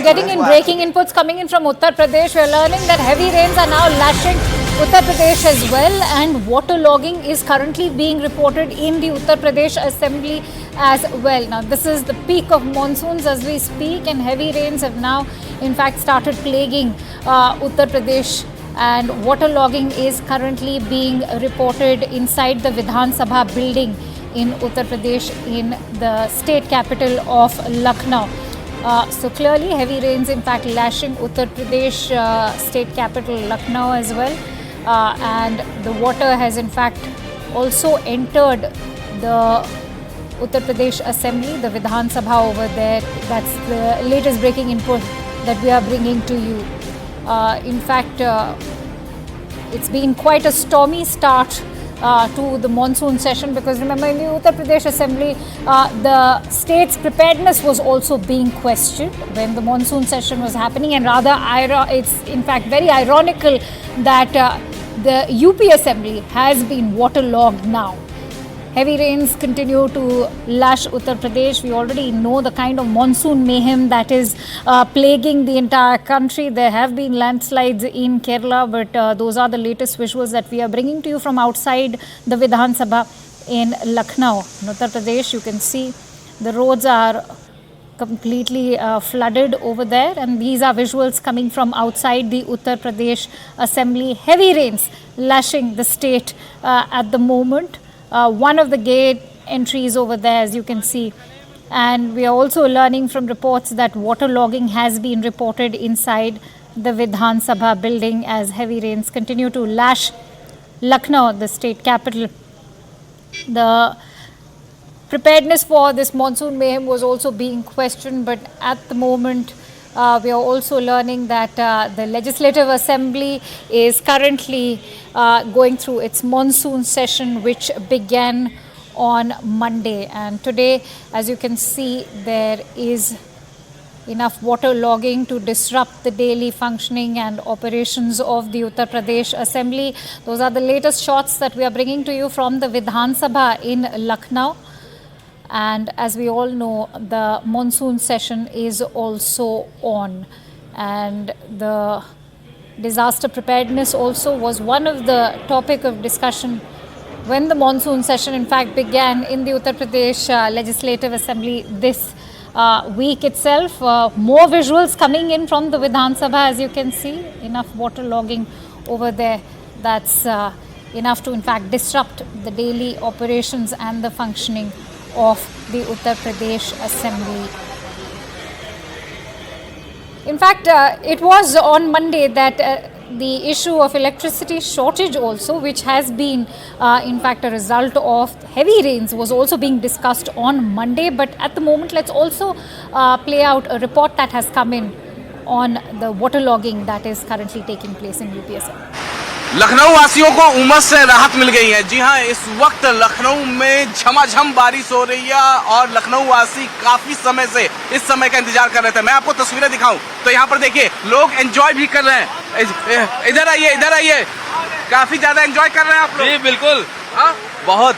getting in breaking inputs coming in from Uttar Pradesh. We are learning that heavy rains are now lashing Uttar Pradesh as well, and waterlogging is currently being reported in the Uttar Pradesh Assembly as well. Now, this is the peak of monsoons as we speak, and heavy rains have now, in fact, started plaguing Uttar Pradesh. And waterlogging is currently being reported inside the Vidhan Sabha building in Uttar Pradesh, in the state capital of Lucknow. So clearly heavy rains in fact lashing Uttar Pradesh state capital Lucknow as well, and the water has in fact also entered the Uttar Pradesh Assembly, the Vidhan Sabha over there. That's the latest breaking input that we are bringing to you. In fact, it's been quite a stormy start to the monsoon session, because remember, in the Uttar Pradesh Assembly, the state's preparedness was also being questioned when the monsoon session was happening, and rather it's in fact very ironical that the UP Assembly has been waterlogged now. Heavy rains continue to lash Uttar Pradesh. We already know the kind of monsoon mayhem that is plaguing the entire country. There have been landslides in Kerala, but those are the latest visuals that we are bringing to you from outside the Vidhan Sabha in Lucknow. In Uttar Pradesh, you can see the roads are completely flooded over there, and these are visuals coming from outside the Uttar Pradesh Assembly. Heavy rains lashing the state at the moment. One of the gate entries over there, as you can see, and we are also learning from reports that waterlogging has been reported inside the Vidhan Sabha building as heavy rains continue to lash Lucknow, the state capital. The preparedness for this monsoon mayhem was also being questioned, but at the moment we are also learning that the Legislative Assembly is currently going through its monsoon session, which began on Monday. And today, as you can see, there is enough waterlogging to disrupt the daily functioning and operations of the Uttar Pradesh Assembly. Those are the latest shots that we are bringing to you from the Vidhan Sabha in Lucknow. And as we all know, the monsoon session is also on, and the disaster preparedness also was one of the topic of discussion when the monsoon session in fact began in the Uttar Pradesh Legislative Assembly this week itself. More visuals coming in from the Vidhan Sabha, as you can see, enough waterlogging over there. That's enough to in fact disrupt the daily operations and the functioning of the Uttar Pradesh Assembly. In fact, it was on Monday that the issue of electricity shortage also, which has been in fact a result of heavy rains, was also being discussed on Monday. But at the moment, let's also play out a report that has come in on the waterlogging that is currently taking place in UPSM. Lucknow वासियों को उमस से राहत मिल गई है। जी हां, इस वक्त लखनऊ में झमाझम बारिश हो रही है और लखनऊ वासी काफी समय से इस समय का इंतजार कर रहे थे। मैं आपको तस्वीरें दिखाऊं तो यहाँ पर देखिए, लोग एंजॉय भी कर रहे हैं। इधर आइए, काफी ज्यादा एंजॉय कर रहे हैं आप लोग। जी बिल्कुल, बहुत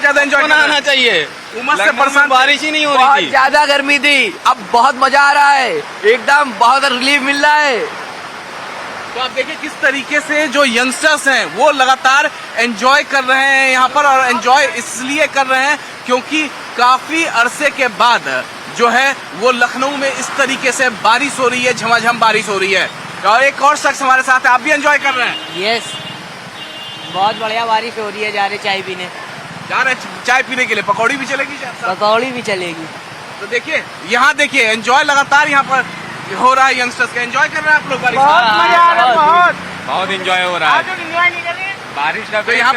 ज्यादा एंजॉय करना चाहिए। उमस से परेशान, बारिश ही नहीं हो रही थी, बहुत ज्यादा गर्मी थी, अब बहुत मजा आ रहा है, एकदम बहुत रिलीफ मिल रहा है। तो आप देखिए किस तरीके से जो यंगस्टर्स हैं वो लगातार एंजॉय कर रहे हैं यहाँ पर, और एंजॉय इसलिए कर रहे हैं क्योंकि काफी अरसे के बाद जो है वो लखनऊ में इस तरीके से बारिश हो रही है, झमाझम बारिश हो रही है। और एक और शख्स हमारे साथ है, आप भी एंजॉय कर रहे हैं? यस, बहुत बढ़िया बारिश हो रही है। जा रहे चाय पीने, चाय पीने के लिए। पकौड़ी भी चलेगी? पकौड़ी भी चलेगी। तो देखिए, यहाँ देखिए एंजॉय लगातार यहाँ पर हो रहा है। यंगस्टर्स का एंजॉय कर रहे हैं आप लोग? बहुत मजा आ रहा है, बहुत एंजॉय हो रहा है बारिश का। तो यहाँ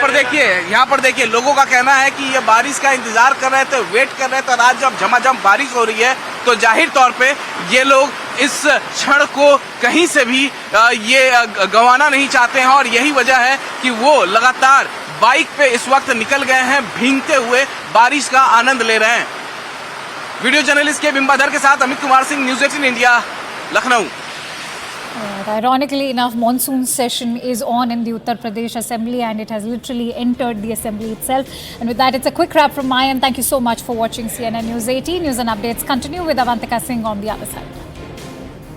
पर देखिए लोगों का कहना है कि ये बारिश का इंतजार कर रहे थे, वेट कर रहे थे, और आज जब झमाझम बारिश हो रही है तो जाहिर तौर पे ये लोग इस क्षण को कहीं से भी ये गंवाना नहीं चाहते हैं, और यही वजह है कि वो लगातार बाइक पे इस वक्त निकल गए हैं, भीगते हुए बारिश का आनंद ले रहे हैं। वीडियो जर्नलिस्ट के बिंबाधर के साथ Amit Kumar Singh, news 18 India, Lucknow. Ironically enough, monsoon session is on in the Uttar Pradesh Assembly, and it has literally entered the Assembly itself. And with that, it's a quick wrap from my end. Thank you so much for watching CNN News 18. News and updates continue with Avantika Singh on the other side.